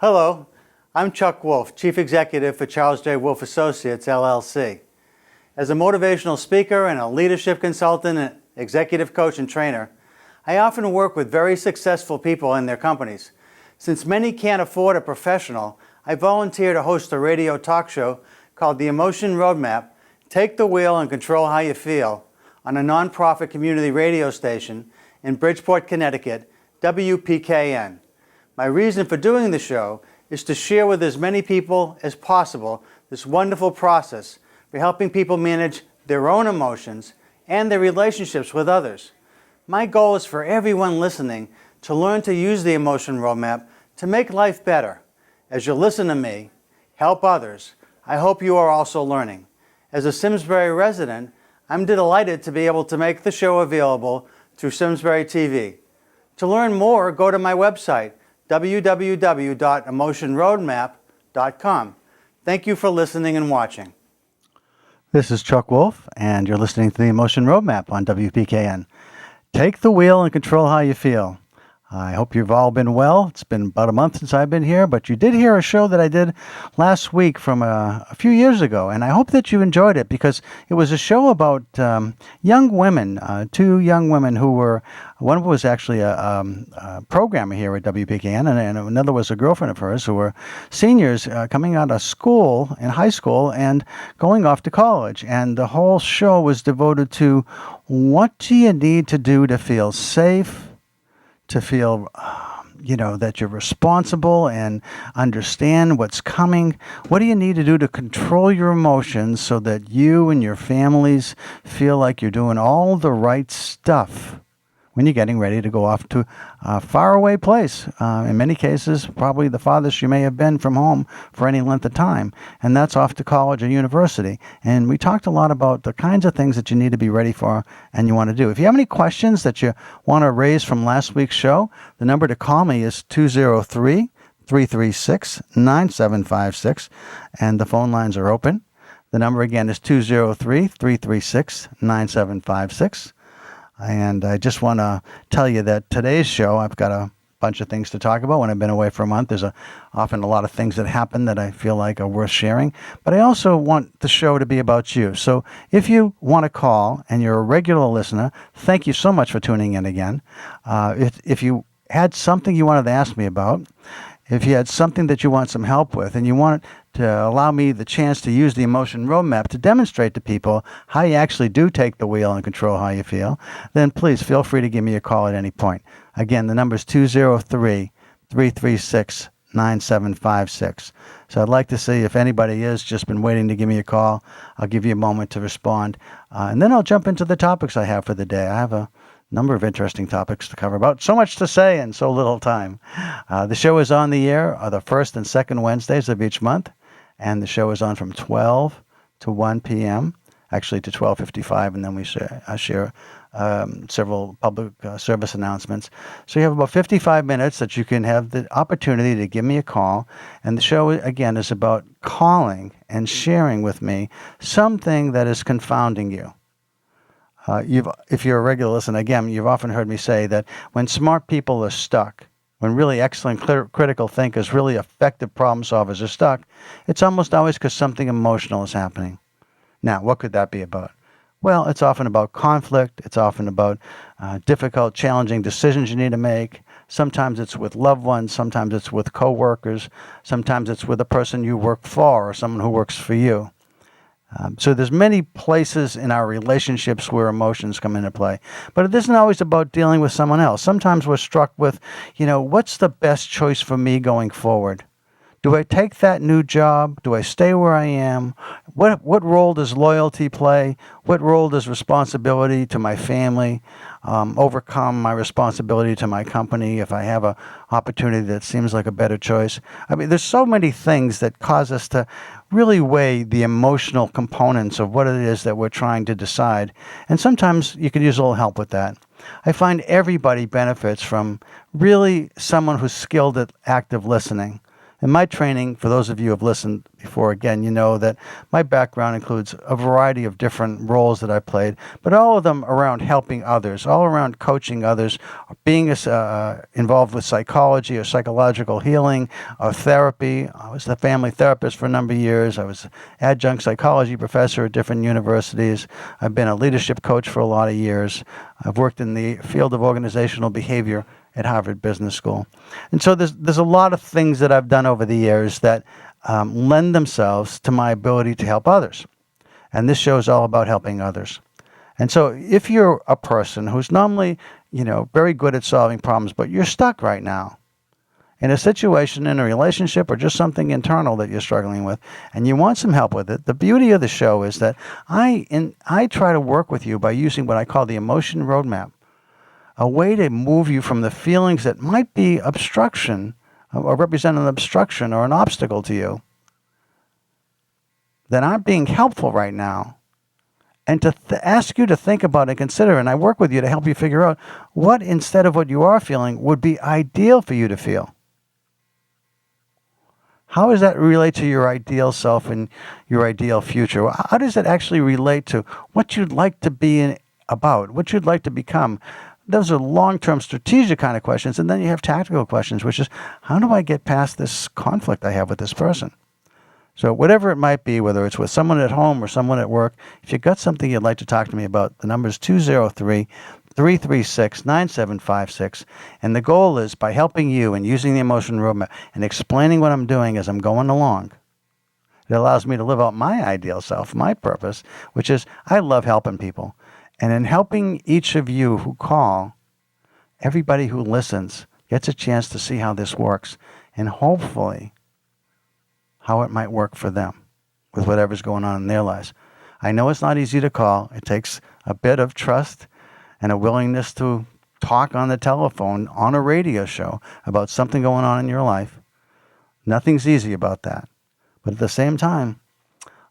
Hello, I'm Chuck Wolf, Chief Executive for Charles J. Wolf Associates, LLC. As a motivational speaker and a leadership consultant and executive coach and trainer, I often work with very successful people in their companies. Since many can't afford a professional, I volunteer to host a radio talk show called The Emotion Roadmap, Take the Wheel and Control How You Feel, on a nonprofit community radio station in Bridgeport, Connecticut, WPKN. My reason for doing the show is to share with as many people as possible this wonderful process for helping people manage their own emotions and their relationships with others. My goal is for everyone listening to learn to use the Emotion Roadmap to make life better. As you listen to me, help others, I hope you are also learning. As a Simsbury resident, I'm delighted to be able to make the show available through Simsbury TV. To learn more, go to my website, www.emotionroadmap.com. Thank you for listening and watching. This is Chuck Wolf, and you're listening to the Emotion Roadmap on WPKN. Take the wheel and control how you feel. I hope you've all been well. It's been about a month since I've been here, but you did hear a show that I did last week from a few years ago, and I hope that you enjoyed it because it was a show about young women, two young women who were, one was actually a programmer here at WPKN, and another was a girlfriend of hers who were seniors coming out of school, in high school, and going off to college. And the whole show was devoted to what do you need to do to feel safe, to feel, that you're responsible and understand what's coming. What do you need to do to control your emotions so that you and your families feel like you're doing all the right stuff when you're getting ready to go off to a faraway place? In many cases, probably the farthest you may have been from home for any length of time. And that's off to college or university. And we talked a lot about the kinds of things that you need to be ready for and you want to do. If you have any questions that you want to raise from last week's show, the number to call me is 203-336-9756. And the phone lines are open. The number again is 203-336-9756. And I just want to tell you that today's show, I've got a bunch of things to talk about. When I've been away for a month, there's often a lot of things that happen that I feel like are worth sharing. But I also want the show to be about you. So if you want to call and you're a regular listener, thank you so much for tuning in again. If you had something you wanted to ask me about, if you had something that you want some help with and you want to allow me the chance to use the Emotion Roadmap to demonstrate to people how you actually do take the wheel and control how you feel, then please feel free to give me a call at any point. Again, the number is 203-336-9756. So I'd like to see if anybody is just been waiting to give me a call. I'll give you a moment to respond. And then I'll jump into the topics I have for the day. I have a number of interesting topics to cover about. So much to say and so little time. The show is on the air the first and second Wednesdays of each month. And the show is on from 12 to 1 p.m., actually to 12:55, and then we share several public service announcements. So you have about 55 minutes that you can have the opportunity to give me a call. And the show, again, is about calling and sharing with me something that is confounding you. If you're a regular listener, again, you've often heard me say that when smart people are stuck, when really excellent critical thinkers, really effective problem solvers are stuck, it's almost always because something emotional is happening. Now, what could that be about? Well, it's often about conflict. It's often about difficult, challenging decisions you need to make. Sometimes it's with loved ones. Sometimes it's with coworkers. Sometimes it's with a person you work for or someone who works for you. So there's many places in our relationships where emotions come into play. But it isn't always about dealing with someone else. Sometimes we're struck with, what's the best choice for me going forward? Do I take that new job? Do I stay where I am? What role does loyalty play? What role does responsibility to my family overcome my responsibility to my company if I have an opportunity that seems like a better choice? I mean, there's so many things that cause us to really weigh the emotional components of what it is that we're trying to decide. And sometimes you can use a little help with that. I find everybody benefits from really someone who's skilled at active listening. In my training, for those of you who have listened before, again, you know that my background includes a variety of different roles that I played, but all of them around helping others, all around coaching others, being involved with psychology or psychological healing or therapy. I was a family therapist for a number of years. I was an adjunct psychology professor at different universities. I've been a leadership coach for a lot of years. I've worked in the field of organizational behavior at Harvard Business School. And so there's a lot of things that I've done over the years that lend themselves to my ability to help others. And this show is all about helping others. And so if you're a person who's normally, very good at solving problems, but you're stuck right now in a situation, in a relationship, or just something internal that you're struggling with, and you want some help with it, the beauty of the show is that I try to work with you by using what I call the emotion roadmap, a way to move you from the feelings that might be obstruction or represent an obstruction or an obstacle to you that aren't being helpful right now, and to ask you to think about and consider, and I work with you to help you figure out what, instead of what you are feeling, would be ideal for you to feel. How does that relate to your ideal self and your ideal future? How does it actually relate to what you'd like to be about, what you'd like to become? Those are long-term strategic kind of questions. And then you have tactical questions, which is, how do I get past this conflict I have with this person? So whatever it might be, whether it's with someone at home or someone at work, if you've got something you'd like to talk to me about, the number is 203-336-9756. And the goal is, by helping you and using the emotion roadmap and explaining what I'm doing as I'm going along, it allows me to live out my ideal self, my purpose, which is I love helping people. And in helping each of you who call, everybody who listens gets a chance to see how this works, and hopefully how it might work for them with whatever's going on in their lives. I know it's not easy to call. It takes a bit of trust and a willingness to talk on the telephone on a radio show about something going on in your life. Nothing's easy about that. But at the same time,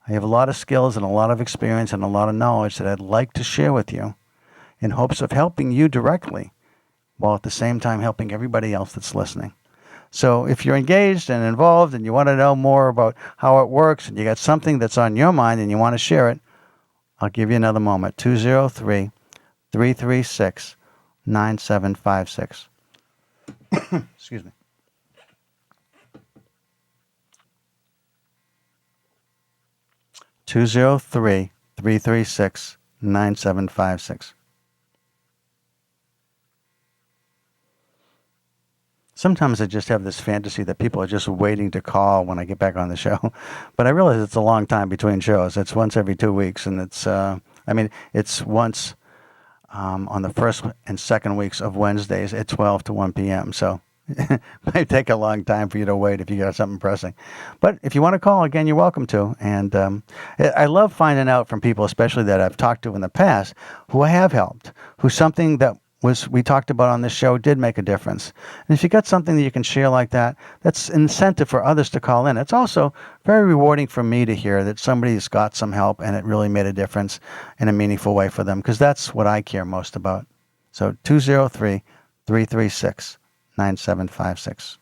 I have a lot of skills and a lot of experience and a lot of knowledge that I'd like to share with you in hopes of helping you directly, while at the same time helping everybody else that's listening. So if you're engaged and involved and you want to know more about how it works, and you got something that's on your mind and you want to share it, I'll give you another moment. 203-336-9756. Excuse me. 203-336-9756. Sometimes I just have this fantasy that people are just waiting to call when I get back on the show. But I realize it's a long time between shows. It's once every 2 weeks, and it's once on the first and second weeks of Wednesdays at 12 to 1 p.m. So it might take a long time for you to wait if you got something pressing. But if you want to call, again, you're welcome to. And I love finding out from people, especially that I've talked to in the past, who I have helped, who something that we talked about on this show did make a difference. And if you got something that you can share like that, that's incentive for others to call in. It's also very rewarding for me to hear that somebody's got some help and it really made a difference in a meaningful way for them, because that's what I care most about. So 203-336-9756.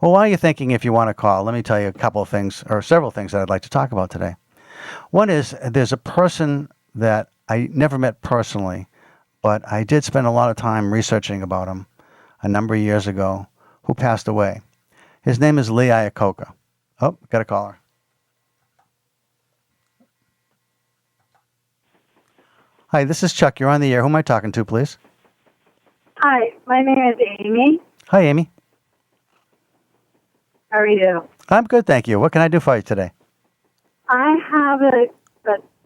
Well, while you're thinking if you want to call, let me tell you a couple of things, or several things that I'd like to talk about today. One is, there's a person that I never met personally, but I did spend a lot of time researching about him a number of years ago, who passed away. His name is Lee Iacocca. Oh, got a caller. Hi, this is Chuck. You're on the air. Who am I talking to, please? Hi, my name is Amy. Hi, Amy. How are you? I'm good, thank you. What can I do for you today? I have a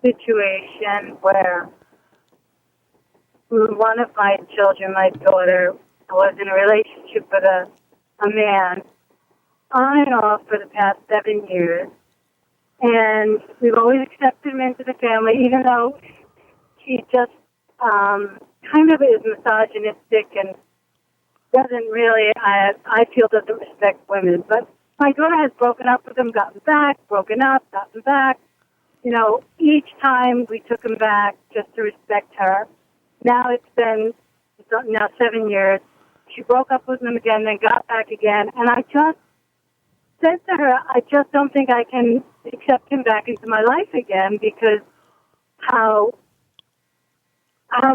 situation where one of my children, my daughter, was in a relationship with a man on and off for the past 7 years. And we've always accepted him into the family, even though he just kind of is misogynistic and doesn't really, I feel, doesn't respect women. But my daughter has broken up with him, gotten back, broken up, gotten back. You know, each time we took him back just to respect her. Now it's been 7 years. she broke up with him again, then got back again. And I just said to her, I just don't think I can accept him back into my life again because how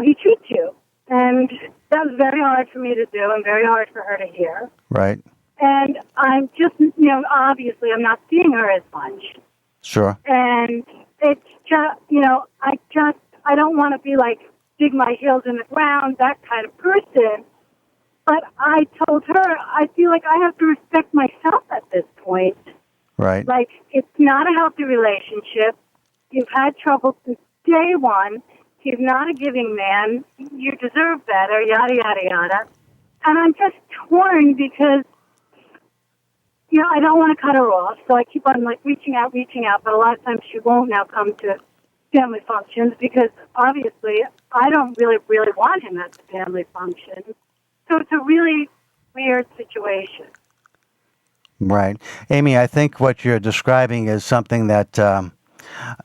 he treats you. And that was very hard for me to do and very hard for her to hear. Right. And I'm just, obviously I'm not seeing her as much. Sure. And it's just, I don't want to be like, dig my heels in the ground, that kind of person. But I told her, I feel like I have to respect myself at this point. Right. Like, it's not a healthy relationship. You've had trouble since day one. He's not a giving man. You deserve better, yada, yada, yada. And I'm just torn because, I don't want to cut her off. So I keep on, reaching out. But a lot of times she won't now come to family functions because, obviously, I don't really want him at the family function. So it's a really weird situation. Right. Amy, I think what you're describing is something that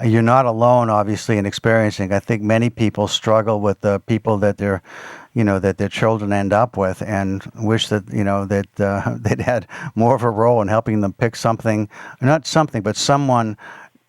you're not alone, obviously, in experiencing. I think many people struggle with the people that that their children end up with, and wish that they'd had more of a role in helping them pick something, not something, but someone.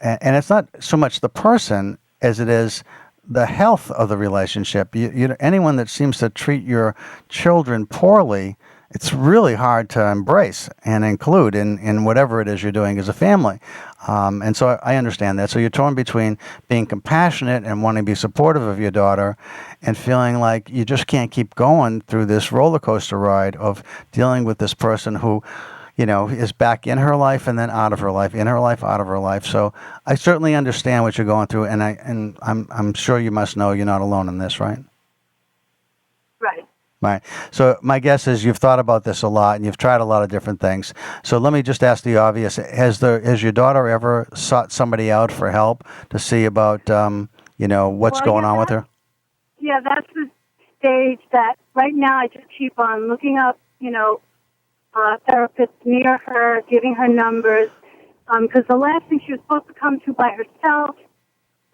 And it's not so much the person as it is the health of the relationship. Anyone that seems to treat your children poorly, it's really hard to embrace and include in whatever it is you're doing as a family. And so I understand that. So you're torn between being compassionate and wanting to be supportive of your daughter and feeling like you just can't keep going through this roller coaster ride of dealing with this person who is back in her life and then out of her life, in her life, out of her life. So I certainly understand what you're going through, and I'm sure you must know you're not alone in this, right? Right. Right. So my guess is you've thought about this a lot and you've tried a lot of different things. So let me just ask the obvious: has your daughter ever sought somebody out for help to see about what's going on with her? Yeah, that's the stage that right now I just keep on looking up, therapists near her, giving her numbers, because the last thing she was supposed to come to by herself,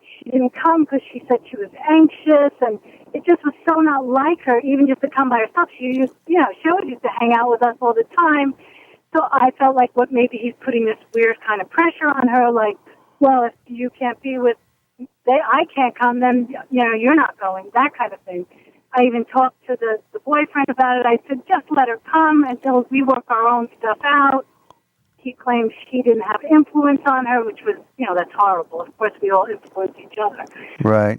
she didn't come because she said she was anxious, and it just was so not like her, even just to come by herself. She always used to hang out with us all the time, so I felt like maybe he's putting this weird kind of pressure on her, like, well, if you can't be with, I can't come, then, you're not going, that kind of thing. I even talked to the boyfriend about it. I said, just let her come until we work our own stuff out. He claimed she didn't have influence on her, which was, that's horrible. Of course, we all influence each other. Right.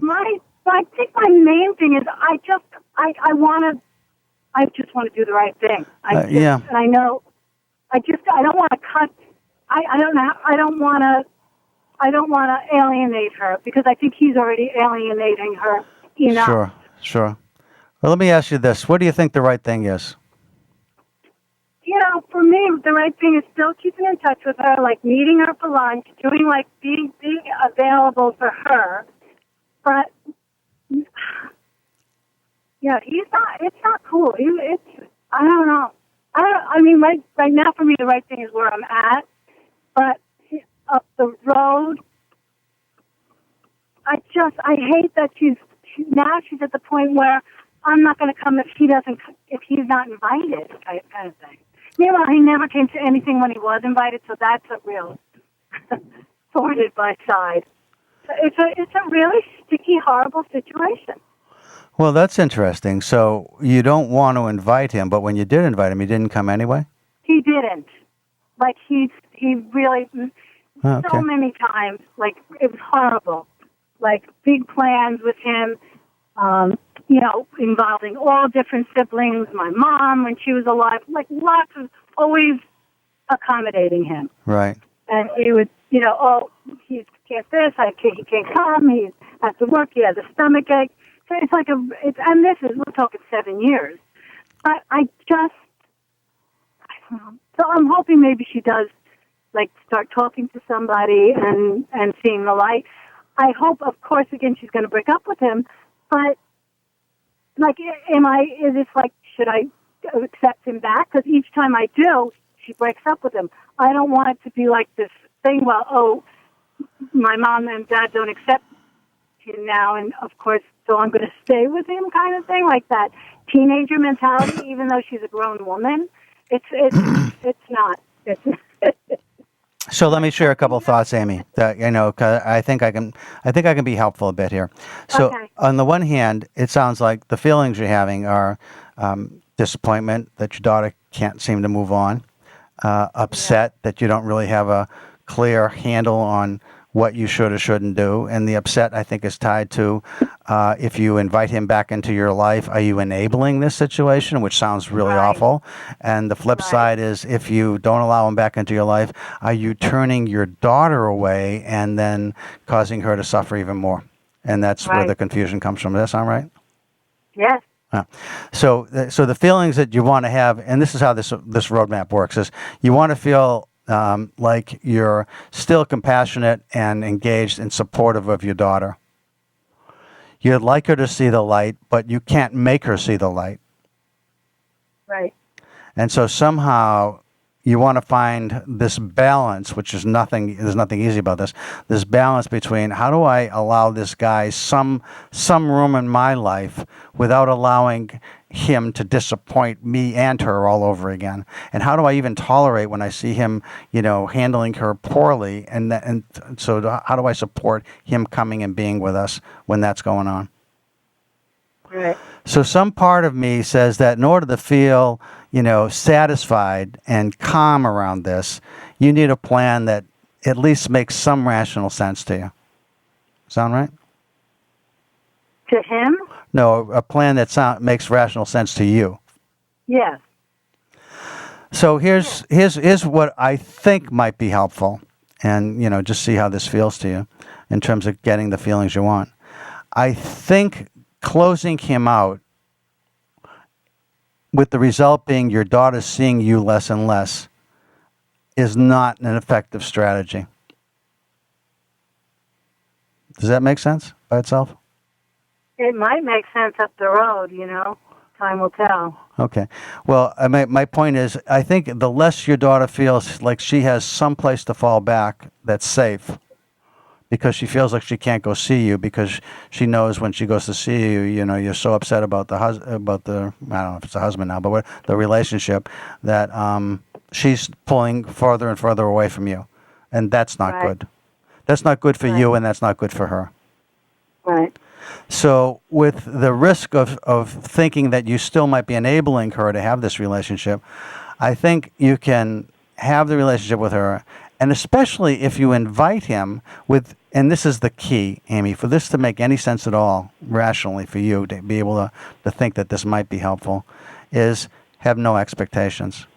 I think my main thing is I just want to do the right thing. Yeah. And I know, I don't want to cut, I don't want to alienate her because I think he's already alienating her enough. Sure. Well, let me ask you this. What do you think the right thing is? For me, the right thing is still keeping in touch with her, like meeting her for lunch, doing being available for her. But, it's not cool. I don't know. Right now for me, the right thing is where I'm at. But up the road, I hate that she's at the point where I'm not going to come if he's not invited, kind of thing. Meanwhile, he never came to anything when he was invited, so that's a real thorn by side. So it's a really sticky, horrible situation. Well, that's interesting. So you don't want to invite him, but when you did invite him, he didn't come anyway? He didn't. He really, okay. So many times, it was horrible. Big plans with him, involving all different siblings, my mom when she was alive, lots of always accommodating him. Right. And he would, he can't this, he can't come, he has to work, he has a stomach ache. So and we're talking 7 years. But I don't know. So I'm hoping maybe she does, start talking to somebody and seeing the light. I hope, of course, again, she's going to break up with him, but, should I accept him back? Because each time I do, she breaks up with him. I don't want it to be like this thing, my mom and dad don't accept him now, and of course, so I'm going to stay with him kind of thing, like that teenager mentality, even though she's a grown woman. It's not. It's So let me share a couple of thoughts, Amy. That 'cause I think I can be helpful a bit here. So okay. on the one hand, it sounds like the feelings you're having are disappointment that your daughter can't seem to move on, upset that you don't really have a clear handle on what you should or shouldn't do, and the upset I think is tied to if you invite him back into your life, are you enabling this situation, which sounds really Right. awful? And the flip Right. side is if you don't allow him back into your life, are you turning your daughter away and then causing her to suffer even more? And that's where Right. the confusion comes from. Does that sound right? Yes. So the feelings that you want to have, and this is how this roadmap works, is you want to feel like you're still compassionate and engaged and supportive of your daughter. You'd like her to see the light, but you can't make her see the light. Right. And so somehow you want to find this balance, which is nothing, there's nothing easy about this balance between how do I allow this guy some room in my life without allowing him to disappoint me and her all over again? And how do I even tolerate when I see him, handling her poorly? And so how do I support him coming and being with us when that's going on? Right. So some part of me says that in order to feel, satisfied and calm around this, you need a plan that at least makes some rational sense to you. Sound right? To him? No, a plan that makes rational sense to you. Yes. So here's what I think might be helpful, and just see how this feels to you in terms of getting the feelings you want. I think closing him out, with the result being your daughter seeing you less and less, is not an effective strategy. Does that make sense by itself? It might make sense up the road, Time will tell. Okay. Well, my point is, I think the less your daughter feels like she has some place to fall back that's safe, because she feels like she can't go see you because she knows when she goes to see you, you're so upset about the I don't know if it's a husband now, but the relationship, that she's pulling further and further away from you, and that's not Right. good. That's not good for Right. you, and that's not good for her. Right. So with the risk of thinking that you still might be enabling her to have this relationship, I think you can have the relationship with her, and especially if you invite him with, and this is the key, Amy, for this to make any sense at all rationally for you to be able to think that this might be helpful, is have no expectations.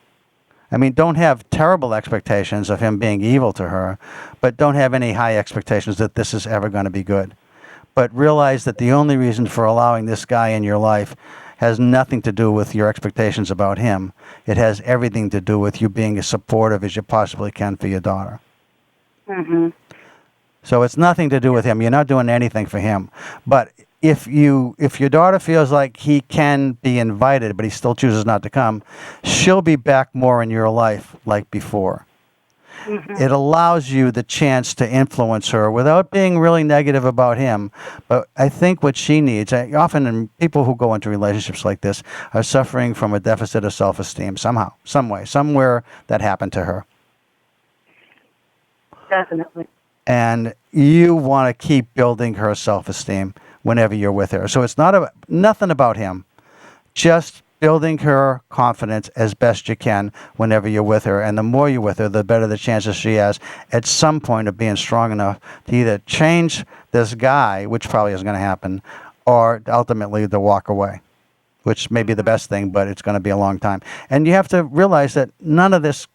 I mean, don't have terrible expectations of him being evil to her, but don't have any high expectations that this is ever going to be good. But realize that the only reason for allowing this guy in your life has nothing to do with your expectations about him. It has everything to do with you being as supportive as you possibly can for your daughter. Mm-hmm. So it's nothing to do with him. You're not doing anything for him. But if your daughter feels like he can be invited, but he still chooses not to come, she'll be back more in your life like before. Mm-hmm. It allows you the chance to influence her without being really negative about him. But I think what she needs, often people who go into relationships like this are suffering from a deficit of self-esteem somehow, some way, somewhere that happened to her. Definitely. And you want to keep building her self-esteem whenever you're with her. So it's nothing about him, just building her confidence as best you can whenever you're with her. And the more you're with her, the better the chances she has at some point of being strong enough to either change this guy, which probably isn't going to happen, or ultimately to walk away, which may be the best thing, but it's going to be a long time. And you have to realize that none of this,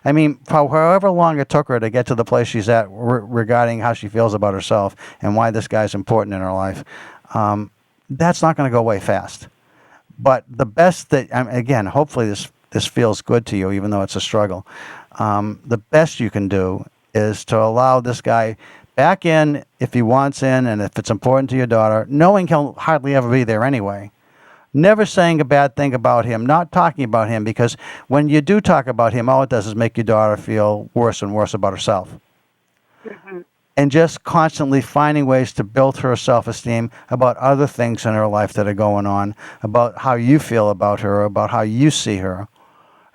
I mean, for however long it took her to get to the place she's at regarding how she feels about herself and why this guy's important in her life, that's not going to go away fast. But the best that, again, hopefully this feels good to you, even though it's a struggle. The best you can do is to allow this guy back in if he wants in, and if it's important to your daughter, knowing he'll hardly ever be there anyway. Never saying a bad thing about him, not talking about him, because when you do talk about him, all it does is make your daughter feel worse and worse about herself. Mm-hmm. and just constantly finding ways to build her self-esteem about other things in her life that are going on, about how you feel about her, about how you see her.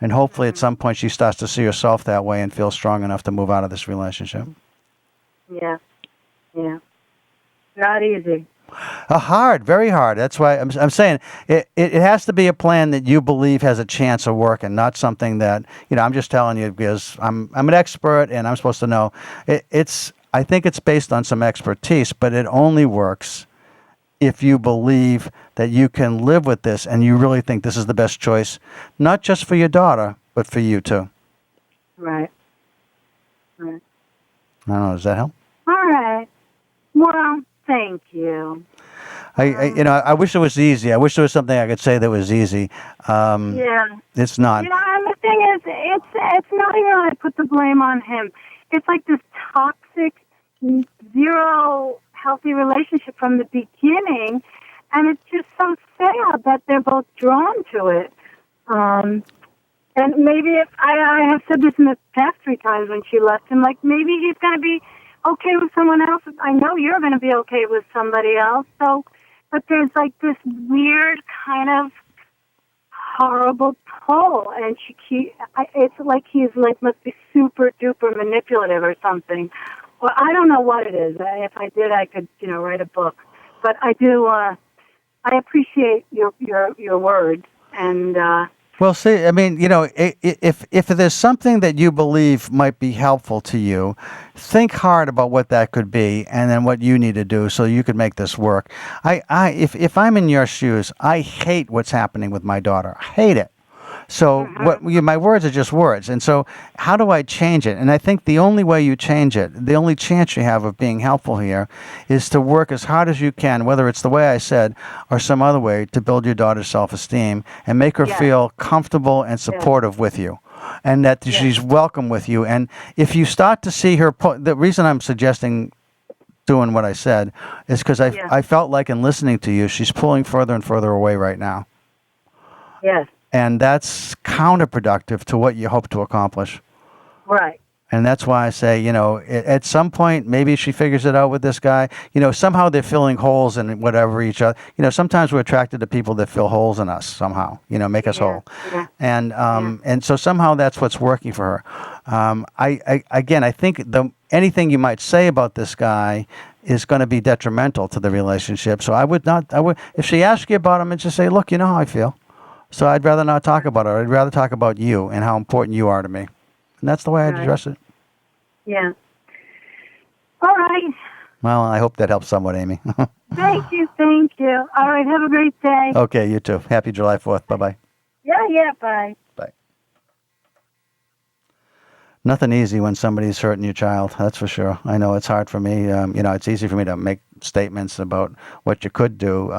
And hopefully at some point she starts to see herself that way and feel strong enough to move out of this relationship. Yeah. Yeah. Not easy. Hard, very hard. That's why I'm saying it has to be a plan that you believe has a chance of working, not something that, I'm just telling you because I'm an expert and I'm supposed to know. I think it's based on some expertise, but it only works if you believe that you can live with this and you really think this is the best choice, not just for your daughter, but for you too. Right. I don't know. Does that help? All right. Well, thank you. I wish it was easy. I wish there was something I could say that was easy. Yeah. It's not. And the thing is, it's not even that I put the blame on him. It's like this toxic, zero healthy relationship from the beginning, and it's just so sad that they're both drawn to it. And maybe if I have said this in the past 3 times when she left him, like maybe he's going to be okay with someone else. I know you're going to be okay with somebody else. So, but there's like this weird kind of horrible pull, and it's like he's like must be super duper manipulative or something. Well, I don't know what it is. If I did, I could write a book. But I do. I appreciate your words and. Well, see, I mean, if there's something that you believe might be helpful to you, think hard about what that could be, and then what you need to do so you could make this work. If I'm in your shoes, I hate what's happening with my daughter. I hate it. So my words are just words. And so how do I change it? And I think the only way you change it, the only chance you have of being helpful here is to work as hard as you can, whether it's the way I said or some other way, to build your daughter's self-esteem and make her feel comfortable and supportive with you. And that she's welcome with you. And if you start to see her, the reason I'm suggesting doing what I said is because I felt like in listening to you, she's pulling further and further away right now. Yes. And that's counterproductive to what you hope to accomplish. Right. And that's why I say, at some point, maybe she figures it out with this guy. Somehow they're filling holes in whatever each other. Sometimes we're attracted to people that fill holes in us somehow, make us whole. Yeah. And so somehow that's what's working for her. I think anything you might say about this guy is going to be detrimental to the relationship. So I would, if she asks you about him, and just say, look, you know how I feel. So I'd rather not talk about it. I'd rather talk about you and how important you are to me. And that's the way I'd address it. Yeah. All right. Well, I hope that helps somewhat, Amy. Thank you. All right, have a great day. Okay, you too. Happy July 4th. Bye-bye. Yeah, bye. Bye. Nothing easy when somebody's hurting your child, that's for sure. I know it's hard for me. It's easy for me to make statements about what you could do.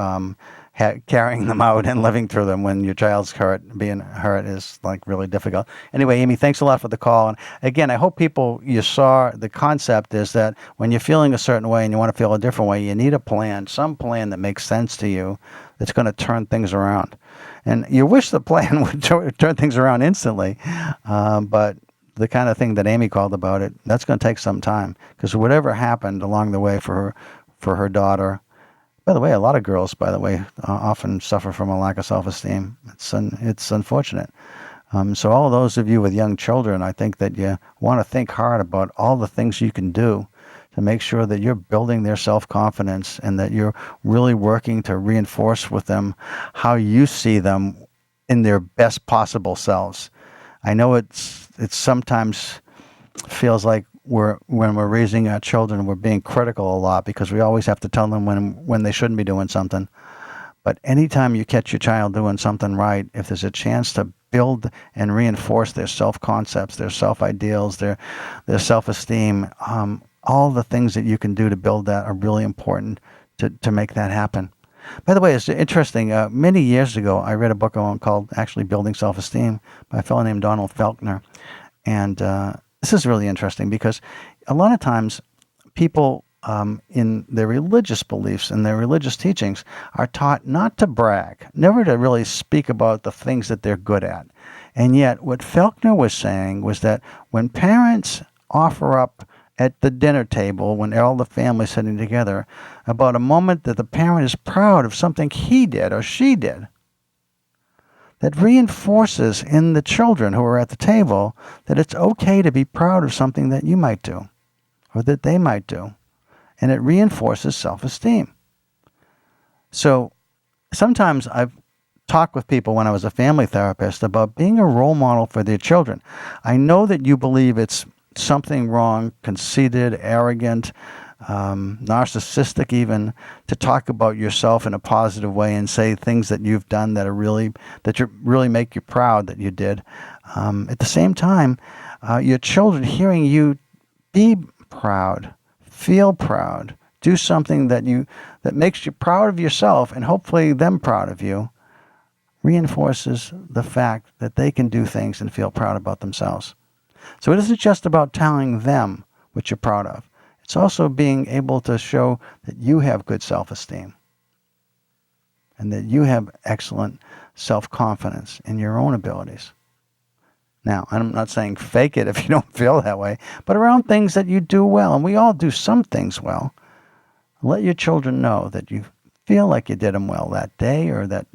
Carrying them out and living through them when your child's being hurt is like really difficult. Anyway, Amy, thanks a lot for the call. And again, I hope you saw the concept is that when you're feeling a certain way and you want to feel a different way, you need a plan, some plan that makes sense to you that's going to turn things around. And you wish the plan would turn things around instantly, but the kind of thing that Amy called about it, that's going to take some time because whatever happened along the way for her daughter. By the way, a lot of girls, often suffer from a lack of self-esteem. It's unfortunate. So all those of you with young children, I think that you want to think hard about all the things you can do to make sure that you're building their self-confidence and that you're really working to reinforce with them how you see them in their best possible selves. I know it sometimes feels like when we're raising our children, we're being critical a lot because we always have to tell them when they shouldn't be doing something. But anytime you catch your child doing something right, if there's a chance to build and reinforce their self-concepts, their self-ideals, their self-esteem, all the things that you can do to build that are really important to make that happen. By the way, it's interesting. Many years ago, I read a book called actually Building Self-Esteem by a fellow named Donald Faulkner. And this is really interesting because a lot of times people in their religious beliefs and their religious teachings are taught not to brag, never to really speak about the things that they're good at. And yet what Faulkner was saying was that when parents offer up at the dinner table when all the family's sitting together about a moment that the parent is proud of something he did or she did, that reinforces in the children who are at the table that it's okay to be proud of something that you might do or that they might do. And it reinforces self-esteem. So sometimes I've talked with people when I was a family therapist about being a role model for their children. I know that you believe it's something wrong, conceited, arrogant, narcissistic even, to talk about yourself in a positive way and say things that you've done that really make you proud that you did. At the same time, your children hearing you be proud, feel proud, do something that makes you proud of yourself and hopefully them proud of you, reinforces the fact that they can do things and feel proud about themselves. So it isn't just about telling them what you're proud of. It's also being able to show that you have good self-esteem and that you have excellent self-confidence in your own abilities. Now, I'm not saying fake it if you don't feel that way, but around things that you do well, and we all do some things well, let your children know that you feel like you did them well that day or that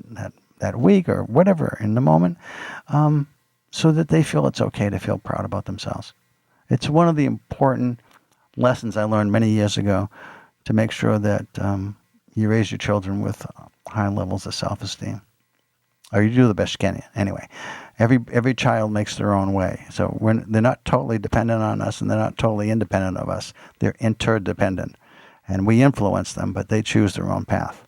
week or whatever in the moment, so that they feel it's okay to feel proud about themselves. It's one of the important lessons I learned many years ago to make sure that you raise your children with high levels of self-esteem. Or you do the best you can. Anyway, every child makes their own way. So they're not totally dependent on us and they're not totally independent of us. They're interdependent. And we influence them, but they choose their own path.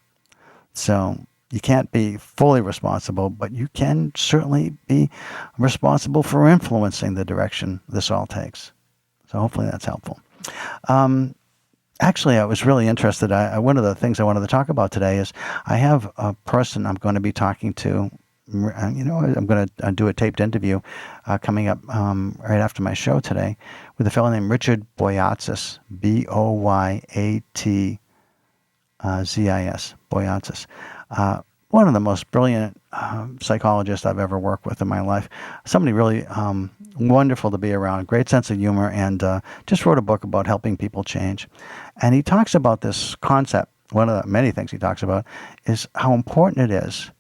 So you can't be fully responsible, but you can certainly be responsible for influencing the direction this all takes. So hopefully that's helpful. Actually, I was really interested. One of the things I wanted to talk about today is I have a person I'm going to be talking to. I'm going to do a taped interview coming up right after my show today with a fellow named Richard Boyatzis, Boyatzis, Boyatzis. One of the most brilliant psychologists I've ever worked with in my life. Somebody really wonderful to be around, great sense of humor, and just wrote a book about helping people change. And he talks about this concept. One of the many things he talks about is how important it is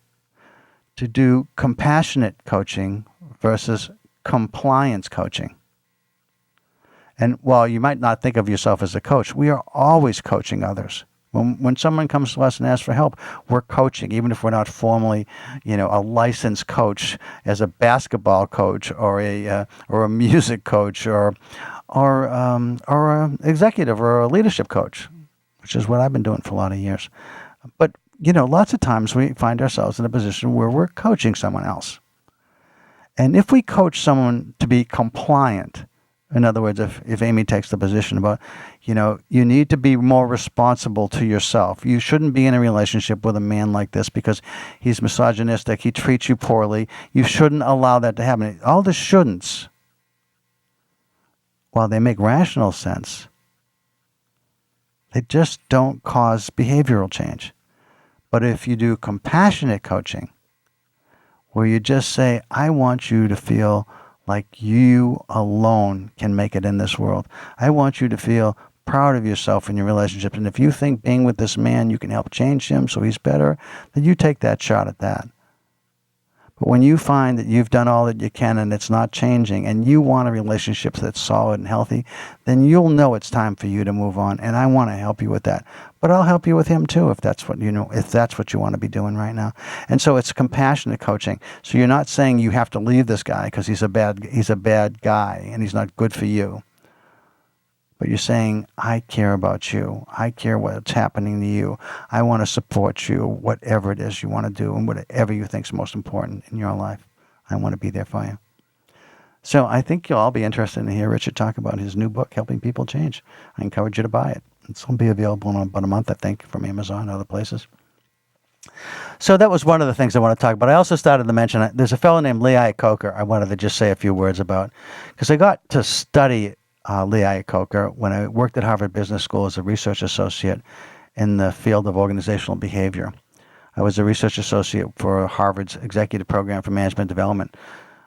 to do compassionate coaching versus compliance coaching. And while you might not think of yourself as a coach, we are always coaching others. When someone comes to us and asks for help, we're coaching, even if we're not formally, a licensed coach as a basketball coach or a music coach or an executive or a leadership coach, which is what I've been doing for a lot of years. But lots of times we find ourselves in a position where we're coaching someone else, and if we coach someone to be compliant. In other words, if Amy takes the position about, you need to be more responsible to yourself. You shouldn't be in a relationship with a man like this because he's misogynistic. He treats you poorly. You shouldn't allow that to happen. All the shouldn'ts, while they make rational sense, they just don't cause behavioral change. But if you do compassionate coaching, where you just say, I want you to feel like you alone can make it in this world. I want you to feel proud of yourself in your relationships. And if you think being with this man, you can help change him so he's better, then you take that shot at that. But when you find that you've done all that you can and it's not changing and you want a relationship that's solid and healthy, then you'll know it's time for you to move on. And I want to help you with that. But I'll help you with him too if that's what you want to be doing right now. And so it's compassionate coaching. So you're not saying you have to leave this guy because he's a bad guy and he's not good for you. But you're saying, I care about you. I care what's happening to you. I want to support you, whatever it is you want to do and whatever you think is most important in your life. I want to be there for you. So I think you'll all be interested to hear Richard talk about his new book, Helping People Change. I encourage you to buy it. It's going to be available in about a month, I think, from Amazon and other places. So that was one of the things I want to talk about. I also started to mention, there's a fellow named Lee Iacocca I wanted to just say a few words about, because I got to study Lee Iacocca when I worked at Harvard Business School as a research associate in the field of organizational behavior. I was a research associate for Harvard's Executive Program for Management Development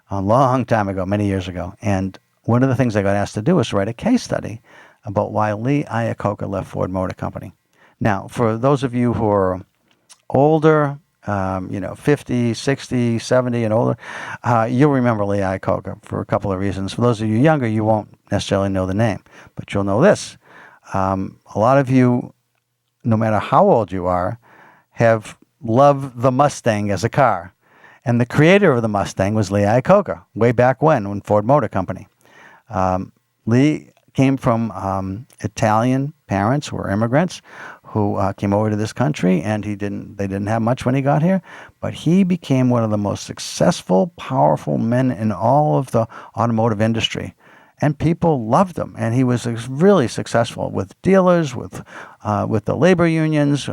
a long time ago, many years ago. And one of the things I got asked to do was write a case study about why Lee Iacocca left Ford Motor Company. Now, for those of you who are older, 50, 60, 70 and older, you'll remember Lee Iacocca for a couple of reasons. For those of you younger, you won't necessarily know the name, but you'll know this. A lot of you, no matter how old you are, have loved the Mustang as a car. And the creator of the Mustang was Lee Iacocca, way back when Ford Motor Company. Lee came from Italian parents who were immigrants who came over to this country, and they didn't have much when he got here, but he became one of the most successful, powerful men in all of the automotive industry. And people loved him, and he was really successful with dealers, with the labor unions.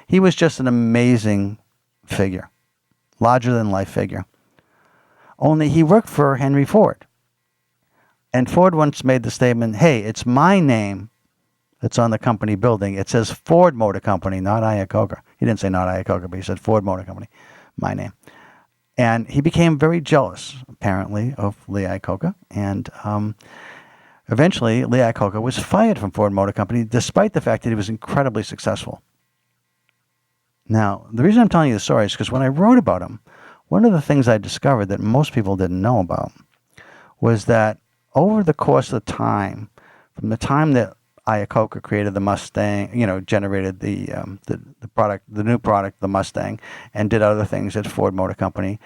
He was just an amazing figure, larger-than-life figure. Only he worked for Henry Ford. And Ford once made the statement, hey, it's my name that's on the company building. It says Ford Motor Company, not Iacocca. He didn't say not Iacocca, but he said Ford Motor Company, my name. And he became very jealous, apparently, of Lee Iacocca. And eventually, Lee Iacocca was fired from Ford Motor Company, despite the fact that he was incredibly successful. Now, the reason I'm telling you the story is because when I wrote about him, one of the things I discovered that most people didn't know about was that over the course of time, from the time that Iacocca created the Mustang, generated the product, the new product, the Mustang, and did other things at Ford Motor Company,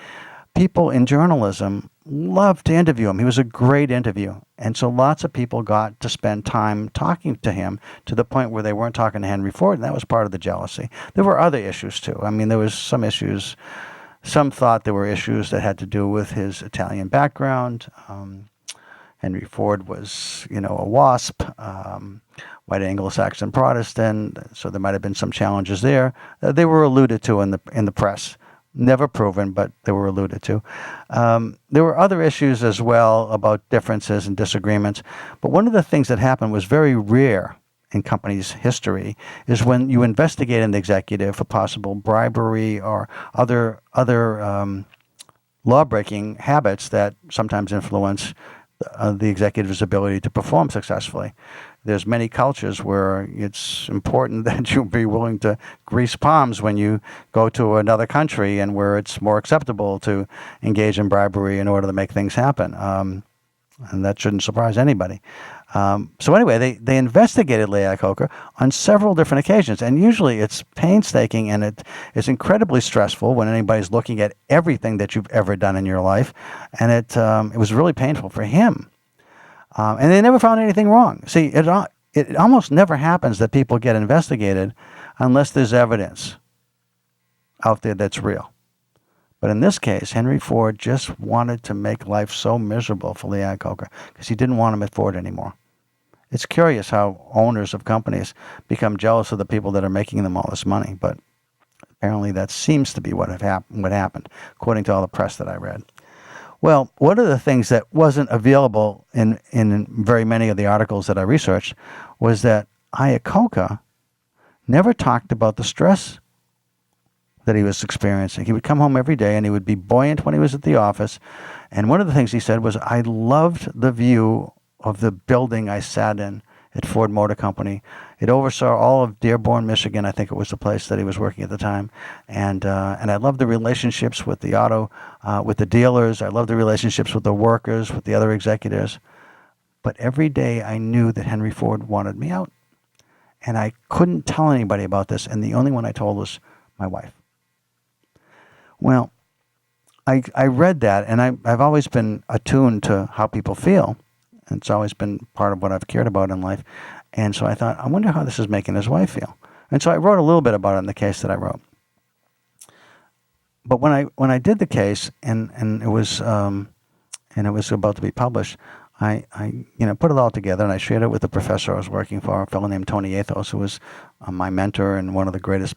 people in journalism loved to interview him. He was a great interview. And so lots of people got to spend time talking to him to the point where they weren't talking to Henry Ford, and that was part of the jealousy. There were other issues, too. I mean, there was some issues. Some thought there were issues that had to do with his Italian background. Henry Ford was, a WASP, white Anglo-Saxon Protestant, so there might have been some challenges there. They were alluded to in the press. Never proven, but they were alluded to. There were other issues as well about differences and disagreements. But one of the things that happened was very rare in companies' history is when you investigate an executive for possible bribery or other law-breaking habits that sometimes influence the executive's ability to perform successfully. There's many cultures where it's important that you be willing to grease palms when you go to another country, and where it's more acceptable to engage in bribery in order to make things happen. And that shouldn't surprise anybody. So anyway, they investigated Lee Iacocca on several different occasions, and usually it's painstaking and it is incredibly stressful when anybody's looking at everything that you've ever done in your life, and it was really painful for him. And they never found anything wrong. See, it almost never happens that people get investigated unless there's evidence out there that's real. But in this case, Henry Ford just wanted to make life so miserable for Lee Iacocca because he didn't want him at Ford anymore. It's curious how owners of companies become jealous of the people that are making them all this money, but apparently that seems to be what happened, according to all the press that I read. Well, one of the things that wasn't available in very many of the articles that I researched was that Iacocca never talked about the stress that he was experiencing. He would come home every day and he would be buoyant when he was at the office. And one of the things he said was, I loved the view of the building I sat in at Ford Motor Company. It oversaw all of Dearborn, Michigan. I think it was the place that he was working at the time. And I loved the relationships with with the dealers. I loved the relationships with the workers, with the other executives. But every day I knew that Henry Ford wanted me out. And I couldn't tell anybody about this. And the only one I told was my wife. Well, I read that, and I've always been attuned to how people feel. It's always been part of what I've cared about in life. And so I thought, I wonder how this is making his wife feel. And so I wrote a little bit about it in the case that I wrote. But when I did the case and it was about to be published, I put it all together and I shared it with the professor I was working for, a fellow named Tony Athos, who was my mentor and one of the greatest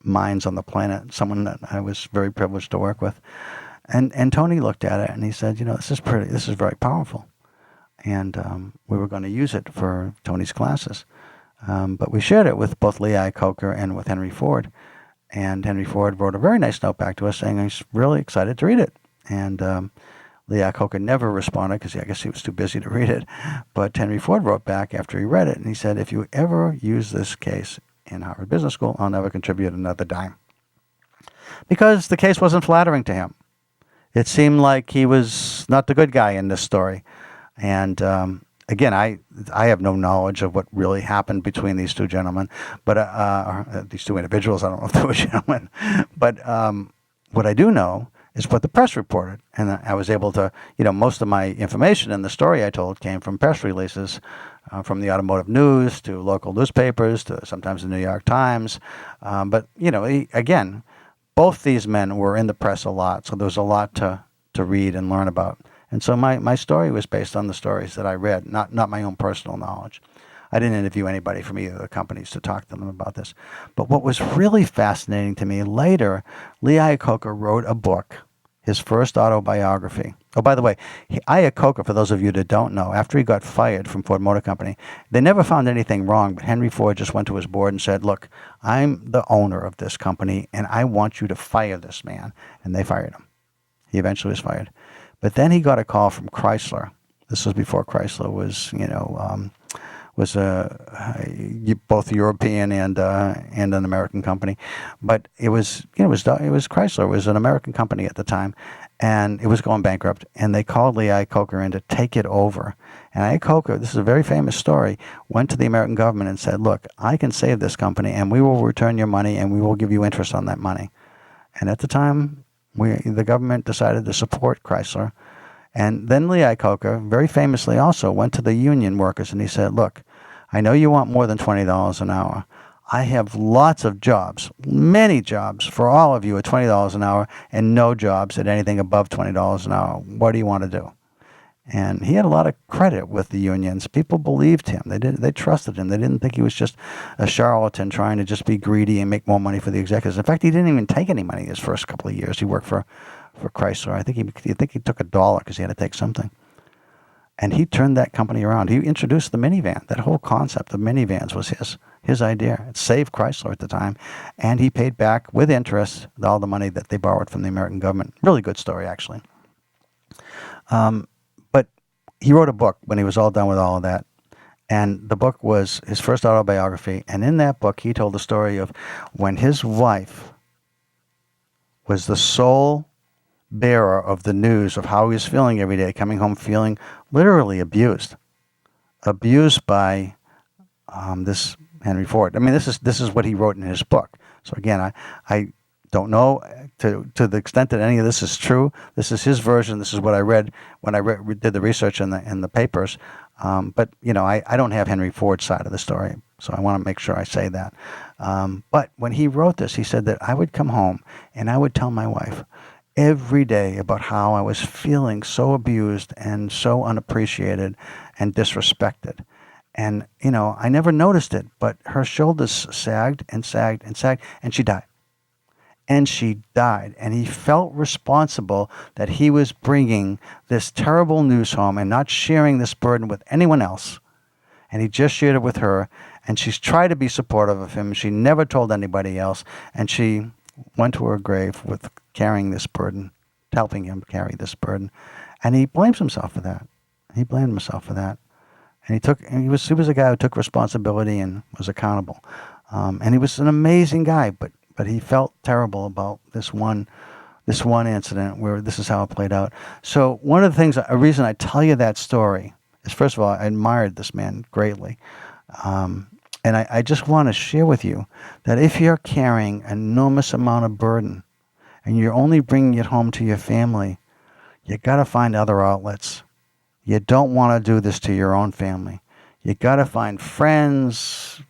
minds on the planet, someone that I was very privileged to work with. And Tony looked at it and he said, this is very powerful. And we were going to use it for Tony's classes. But we shared it with both Lee Iacocca and with Henry Ford. And Henry Ford wrote a very nice note back to us saying he's really excited to read it. And Lee Iacocca never responded because I guess he was too busy to read it. But Henry Ford wrote back after he read it, and he said, if you ever use this case in Harvard Business School, I'll never contribute another dime. Because the case wasn't flattering to him. It seemed like he was not the good guy in this story. And again, I have no knowledge of what really happened between these two gentlemen, but these two individuals. I don't know if they were gentlemen, but what I do know is what the press reported, and I was able to, most of my information in the story I told came from press releases, from the Automotive News to local newspapers to sometimes the New York Times. But again, both these men were in the press a lot, so there was a lot to read and learn about. And so my story was based on the stories that I read, not my own personal knowledge. I didn't interview anybody from either of the companies to talk to them about this. But what was really fascinating to me, later, Lee Iacocca wrote a book, his first autobiography. Oh, by the way, Iacocca, for those of you that don't know, after he got fired from Ford Motor Company, they never found anything wrong, but Henry Ford just went to his board and said, look, I'm the owner of this company, and I want you to fire this man. And they fired him. He eventually was fired. But then he got a call from Chrysler. This was before Chrysler was, both European and an American company. But it was Chrysler. It was an American company at the time, and it was going bankrupt. And they called Lee Iacocca in to take it over. And Iacocca, this is a very famous story, went to the American government and said, look, I can save this company, and we will return your money, and we will give you interest on that money. And at the time, the government decided to support Chrysler. And then Lee Iacocca, very famously also, went to the union workers and he said, look, I know you want more than $20 an hour. I have lots of jobs, many jobs for all of you at $20 an hour, and no jobs at anything above $20 an hour. What do you want to do? And he had a lot of credit with the unions. People believed him. They trusted him. They didn't think he was just a charlatan trying to just be greedy and make more money for the executives. In fact, he didn't even take any money his first couple of years. He worked for Chrysler. I think he took $1 because he had to take something. And he turned that company around. He introduced the minivan. That whole concept of minivans was his idea. It saved Chrysler at the time. And he paid back with interest all the money that they borrowed from the American government. Really good story, actually. But he wrote a book when he was all done with all of that. And the book was his first autobiography. And in that book, he told the story of when his wife was the sole bearer of the news of how he was feeling every day, coming home feeling literally abused by this Henry Ford. I mean, this is what he wrote in his book. So again, I don't know to the extent that any of this is true. This is his version. This is what I read when I did the research in the papers. But I don't have Henry Ford's side of the story, so I want to make sure I say that. But when he wrote this, he said that I would come home and I would tell my wife every day about how I was feeling so abused and so unappreciated and disrespected. And, I never noticed it, but her shoulders sagged and sagged and sagged, and she died. And she died. And he felt responsible that he was bringing this terrible news home and not sharing this burden with anyone else. And he just shared it with her. And she's tried to be supportive of him. She never told anybody else. And she went to her grave with carrying this burden, helping him carry this burden. And he blames himself for that. He blamed himself for that. And he was a guy who took responsibility and was accountable. And he was an amazing guy, but he felt terrible about this one incident where this is how it played out. So one of the things, a reason I tell you that story is, first of all, I admired this man greatly. And I just want to share with you that if you're carrying an enormous amount of burden and you're only bringing it home to your family, you got to find other outlets. You don't want to do this to your own family. You got to find friends,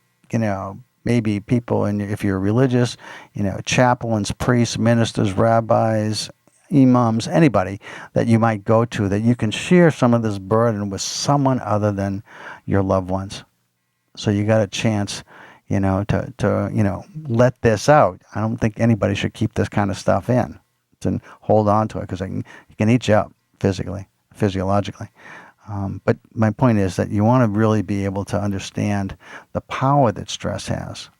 maybe people, and if you're religious, chaplains, priests, ministers, rabbis, imams, anybody that you might go to that you can share some of this burden with someone other than your loved ones. So you got a chance, to let this out. I don't think anybody should keep this kind of stuff in and hold on to it because it can eat you up physiologically. But my point is that you want to really be able to understand the power that stress has,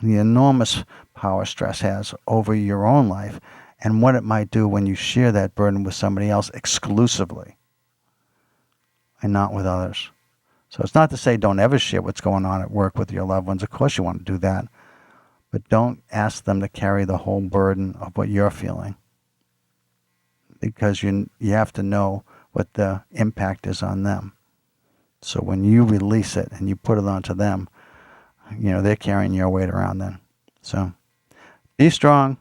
the enormous power stress has over your own life, and what it might do when you share that burden with somebody else exclusively and not with others. So it's not to say don't ever share what's going on at work with your loved ones. Of course you want to do that. But don't ask them to carry the whole burden of what you're feeling, because you have to know what the impact is on them. So when you release it and you put it onto them, they're carrying your weight around then. So be strong,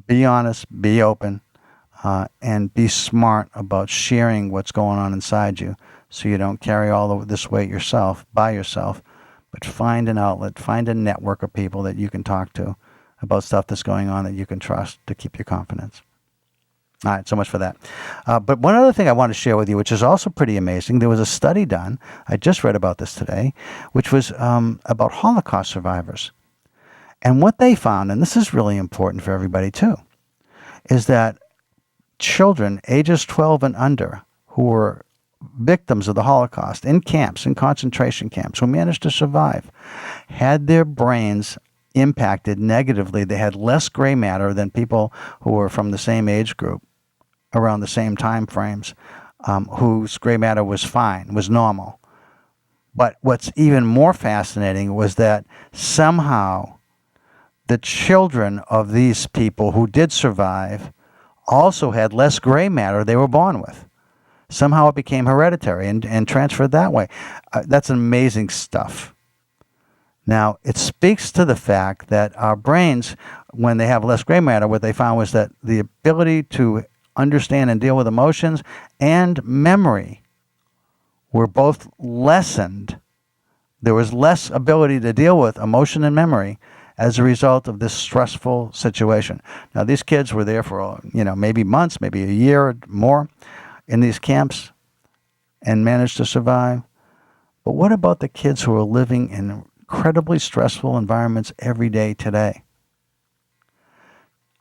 be honest, be open, and be smart about sharing what's going on inside you, so you don't carry all of this weight by yourself. But find an outlet, find a network of people that you can talk to about stuff that's going on that you can trust to keep your confidence. All right, so much for that. But one other thing I want to share with you, which is also pretty amazing, there was a study done, I just read about this today, which was about Holocaust survivors. And what they found, and this is really important for everybody too, is that children ages 12 and under who were victims of the Holocaust in camps, in concentration camps, who managed to survive, had their brains impacted negatively. They had less gray matter than people who were from the same age group around the same time frames, whose gray matter was fine, was normal. But what's even more fascinating was that somehow the children of these people who did survive also had less gray matter they were born with. Somehow it became hereditary and transferred that way. That's amazing stuff. Now, it speaks to the fact that our brains, when they have less gray matter, what they found was that the ability to understand and deal with emotions and memory were both lessened. There was less ability to deal with emotion and memory as a result of this stressful situation. Now, these kids were there for, maybe months, maybe a year or more in these camps and managed to survive. But what about the kids who are living in incredibly stressful environments every day today?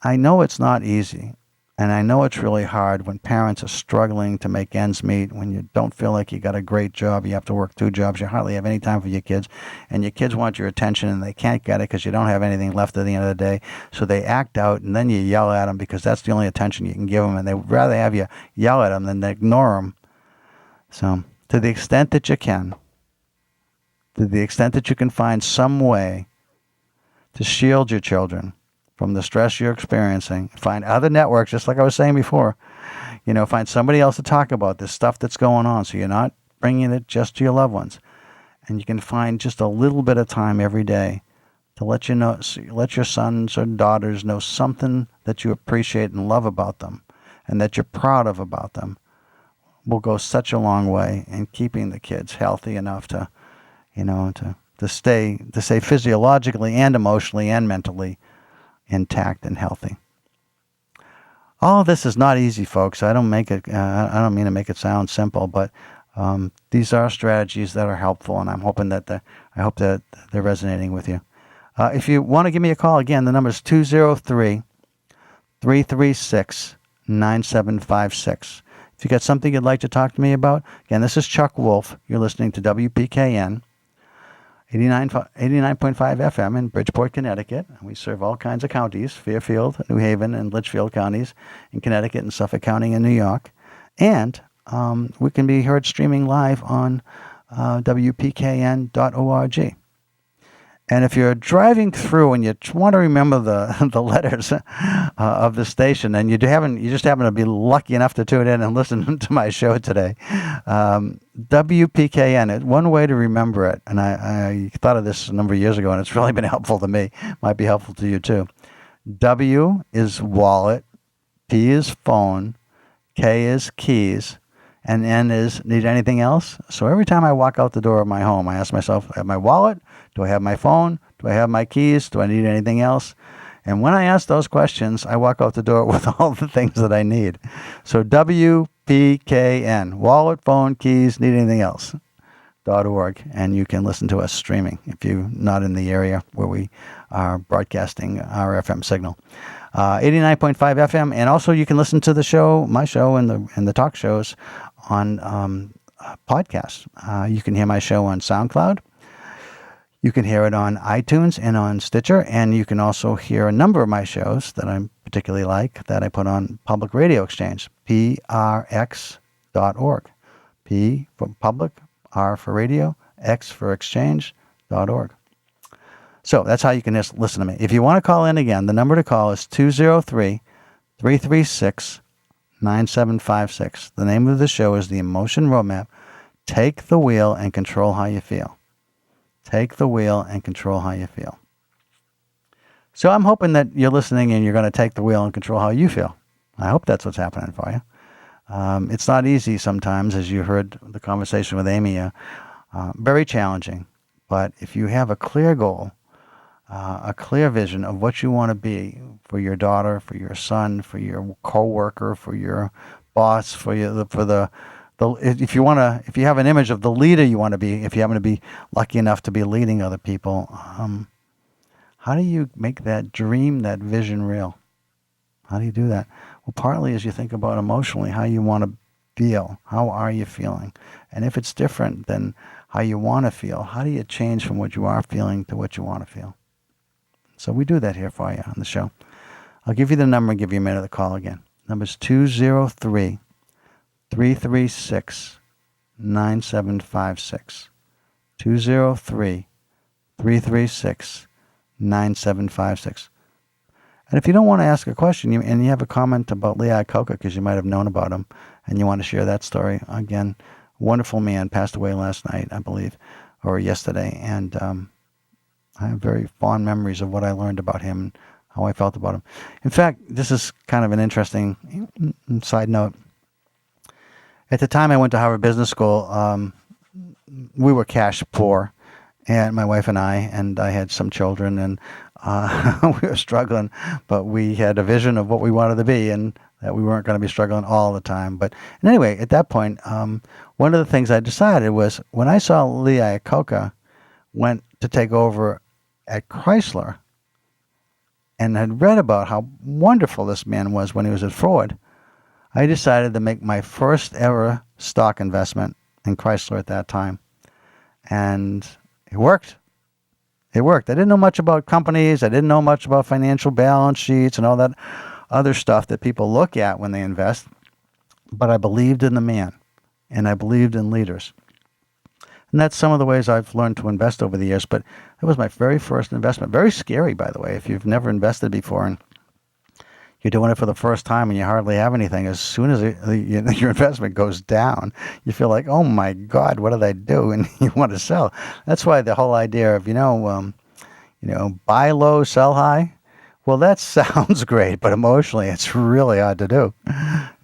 I know it's not easy, and I know it's really hard when parents are struggling to make ends meet, when you don't feel like you got a great job, you have to work 2 jobs, you hardly have any time for your kids, and your kids want your attention and they can't get it because you don't have anything left at the end of the day, so they act out, and then you yell at them because that's the only attention you can give them, and they'd rather have you yell at them than ignore them. So to the extent that you can, to the extent that you can find some way to shield your children from the stress you're experiencing, find other networks, just like I was saying before. Find somebody else to talk about this stuff that's going on, so you're not bringing it just to your loved ones. And you can find just a little bit of time every day to let your sons or daughters know something that you appreciate and love about them and that you're proud of about them, will go such a long way in keeping the kids healthy enough to stay physiologically and emotionally and mentally intact and healthy. All this is not easy, folks. I don't mean to make it sound simple, but these are strategies that are helpful, and I'm hoping that they're resonating with you. If you want to give me a call, again, the number is 203-336-9756. If you got something you'd like to talk to me about, again, this is Chuck Wolf. You're listening to WPKN. 89.5 FM in Bridgeport, Connecticut. We serve all kinds of counties, Fairfield, New Haven, and Litchfield counties in Connecticut, and Suffolk County in New York. And we can be heard streaming live on WPKN.org. And if you're driving through and you want to remember the letters of the station, and you just happen to be lucky enough to tune in and listen to my show today, WPKN, one way to remember it, and I thought of this a number of years ago, and it's really been helpful to me, might be helpful to you too. W is wallet, P is phone, K is keys, and N is need anything else? So every time I walk out the door of my home, I ask myself, I have my wallet? Do I have my phone? Do I have my keys? Do I need anything else? And when I ask those questions, I walk out the door with all the things that I need. So WPKN, wallet, phone, keys, need anything else, .org. And you can listen to us streaming if you're not in the area where we are broadcasting our FM signal. 89.5 FM. And also you can listen to the show, my show, and the talk shows on podcasts. You can hear my show on SoundCloud. You can hear it on iTunes and on Stitcher, and you can also hear a number of my shows that I particularly like that I put on Public Radio Exchange, prx.org. P for public, R for radio, X for exchange.org. So that's how you can just listen to me. If you want to call in again, the number to call is 203-336-9756. The name of the show is The Emotion Roadmap. Take the wheel and control how you feel. Take the wheel and control how you feel. So I'm hoping that you're listening and you're going to take the wheel and control how you feel. I hope that's what's happening for you. It's not easy sometimes, as you heard the conversation with Amy, very challenging. But if you have a clear goal, a clear vision of what you want to be for your daughter, for your son, for your coworker, for your boss, if you have an image of the leader you want to be, if you happen to be lucky enough to be leading other people, how do you make that dream, that vision real? How do you do that? Well, partly as you think about emotionally how you want to feel. How are you feeling? And if it's different than how you want to feel, how do you change from what you are feeling to what you want to feel? So we do that here for you on the show. I'll give you the number and give you a minute to call again. Number's 203-336-9756. 203-336-9756. And if you don't want to ask a question and you have a comment about Lee Iacocca because you might have known about him and you want to share that story, again, wonderful man, passed away last night, I believe, or yesterday. And I have very fond memories of what I learned about him and how I felt about him. In fact, this is kind of an interesting side note. At the time I went to Harvard Business School, we were cash poor, and my wife and I had some children, and we were struggling, but we had a vision of what we wanted to be, and that we weren't going to be struggling all the time. But anyway, at that point, one of the things I decided was when I saw Lee Iacocca went to take over at Chrysler and had read about how wonderful this man was when he was at Ford, I decided to make my first ever stock investment in Chrysler at that time. And it worked. It worked. I didn't know much about companies. I didn't know much about financial balance sheets and all that other stuff that people look at when they invest. But I believed in the man, and I believed in leaders. And that's some of the ways I've learned to invest over the years. But it was my very first investment. Very scary, by the way, if you've never invested before and you're doing it for the first time and you hardly have anything. As soon as your investment goes down, you feel like, oh my God, what did I do? And you want to sell. That's why the whole idea of, buy low, sell high. Well, that sounds great, but emotionally, it's really hard to do.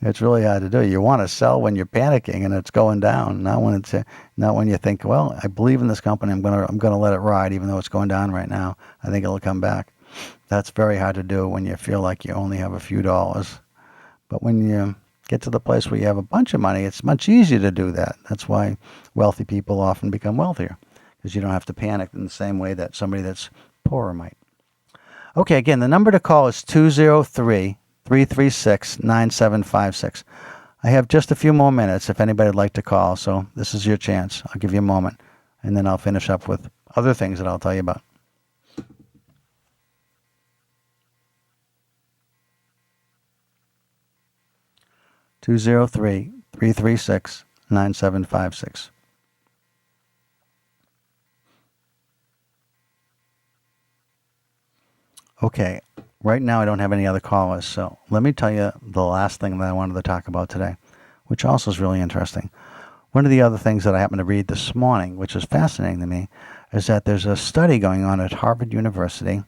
It's really hard to do. You want to sell when you're panicking and it's going down, not when you think, well, I believe in this company. I'm gonna let it ride, even though it's going down right now. I think it'll come back. That's very hard to do when you feel like you only have a few dollars. But when you get to the place where you have a bunch of money, it's much easier to do that. That's why wealthy people often become wealthier, because you don't have to panic in the same way that somebody that's poorer might. Okay, again, the number to call is 203-336-9756. I have just a few more minutes if anybody would like to call, so this is your chance. I'll give you a moment, and then I'll finish up with other things that I'll tell you about. 203-336-9756. Okay, right now I don't have any other callers, so let me tell you the last thing that I wanted to talk about today, which also is really interesting. One of the other things that I happened to read this morning, which is fascinating to me, is that there's a study going on at Harvard University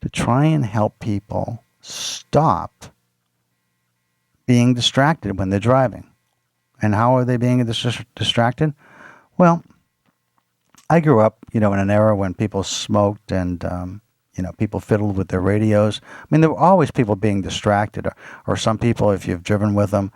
to try and help people stop being distracted when they're driving. And how are they being distracted? Well, I grew up, in an era when people smoked and, people fiddled with their radios. I mean, there were always people being distracted, or some people, if you've driven with them,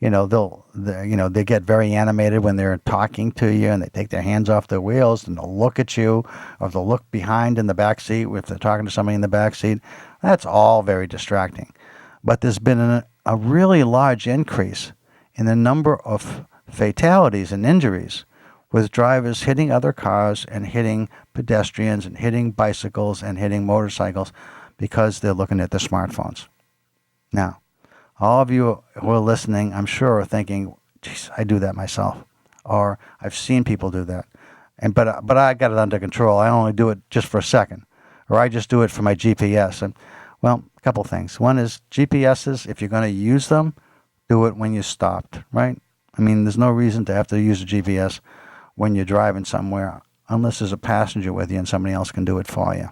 they get very animated when they're talking to you, and they take their hands off their wheels and they'll look at you, or they'll look behind in the back seat if they're talking to somebody in the back seat. That's all very distracting. But there's been a really large increase in the number of fatalities and injuries with drivers hitting other cars and hitting pedestrians and hitting bicycles and hitting motorcycles because they're looking at their smartphones. Now, all of you who are listening, I'm sure, are thinking, geez, I do that myself. Or I've seen people do that. But I got it under control. I only do it just for a second. Or I just do it for my GPS. And, well, a couple things. One is GPSs, if you're going to use them, do it when you stopped, right? I mean, there's no reason to have to use a GPS when you're driving somewhere unless there's a passenger with you and somebody else can do it for you.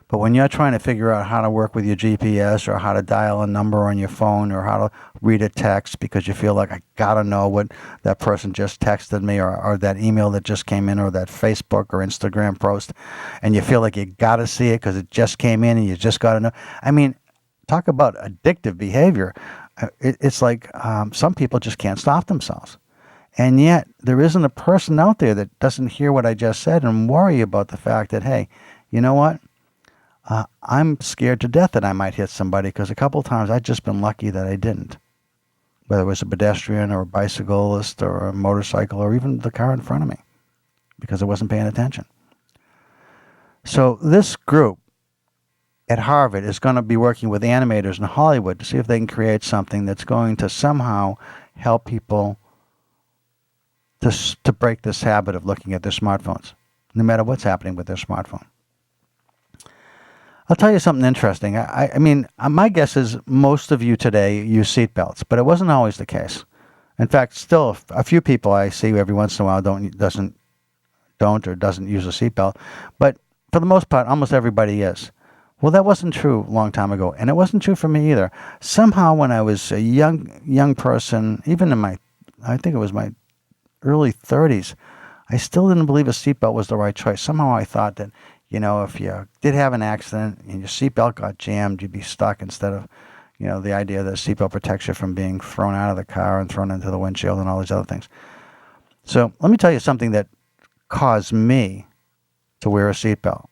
But when you're trying to figure out how to work with your GPS or how to dial a number on your phone or how to read a text because you feel like I got to know what that person just texted me or that email that just came in or that Facebook or Instagram post, and you feel like you got to see it because it just came in and you just got to know. I mean, talk about addictive behavior. It's like some people just can't stop themselves. And yet there isn't a person out there that doesn't hear what I just said and worry about the fact that, hey, you know what? I'm scared to death that I might hit somebody because a couple of times I've just been lucky that I didn't. Whether it was a pedestrian or a bicyclist or a motorcycle or even the car in front of me because I wasn't paying attention. So this group at Harvard is going to be working with animators in Hollywood to see if they can create something that's going to somehow help people to break this habit of looking at their smartphones, no matter what's happening with their smartphone. I'll tell you something interesting. I mean, my guess is most of you today use seatbelts, but it wasn't always the case. In fact, still a few people I see every once in a while doesn't use a seatbelt, but for the most part, almost everybody is. Well, that wasn't true a long time ago, and it wasn't true for me either. Somehow, when I was a young person, even in I think it was my early 30s, I still didn't believe a seatbelt was the right choice. Somehow I thought that, you know, if you did have an accident and your seatbelt got jammed, you'd be stuck instead of, you know, the idea that a seatbelt protects you from being thrown out of the car and thrown into the windshield and all these other things. So let me tell you something that caused me to wear a seatbelt.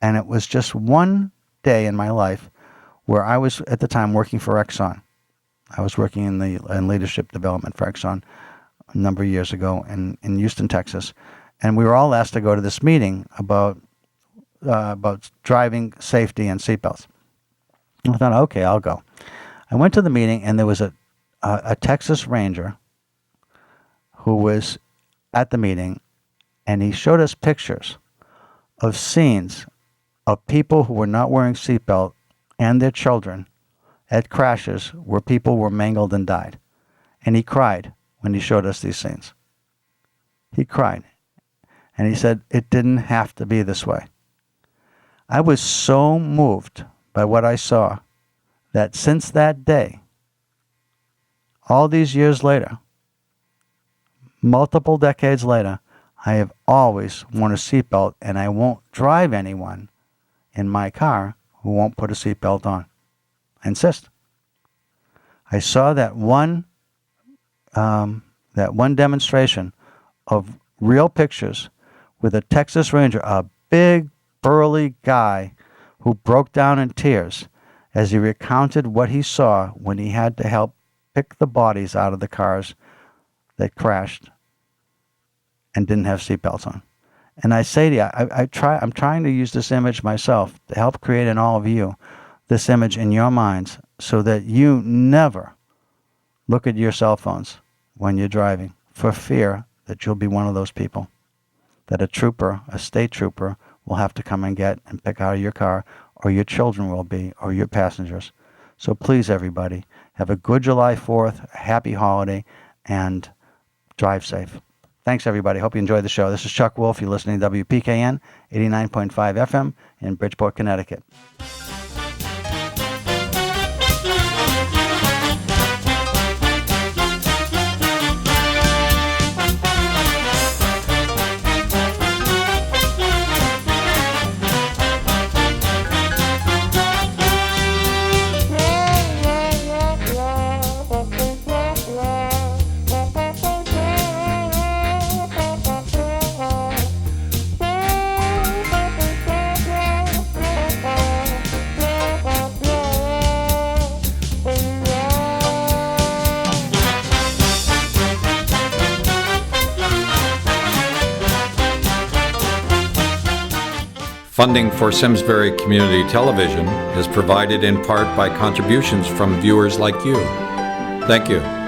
And it was just one day in my life where I was at the time working for Exxon. I was working in leadership development for Exxon a number of years ago in Houston, Texas. And we were all asked to go to this meeting about driving safety and seatbelts. I thought, okay, I'll go. I went to the meeting, and there was a Texas Ranger who was at the meeting, and he showed us pictures of scenes of people who were not wearing seatbelt and their children at crashes where people were mangled and died. And he cried when he showed us these scenes. He cried. And he said, it didn't have to be this way. I was so moved by what I saw that since that day, all these years later, multiple decades later, I have always worn a seatbelt, and I won't drive anyone in my car who won't put a seatbelt on. I insist. I saw that one demonstration of real pictures with a Texas Ranger, a big, burly guy who broke down in tears as he recounted what he saw when he had to help pick the bodies out of the cars that crashed and didn't have seatbelts on. And I say to you, I'm trying to use this image myself to help create in all of you this image in your minds so that you never look at your cell phones when you're driving for fear that you'll be one of those people that a state trooper, will have to come and get and pick out of your car, or your children will be, or your passengers. So please, everybody, have a good July 4th, a happy holiday, and drive safe. Thanks, everybody. Hope you enjoyed the show. This is Chuck Wolf. You're listening to WPKN 89.5 FM in Bridgeport, Connecticut. Funding for Simsbury Community Television is provided in part by contributions from viewers like you. Thank you.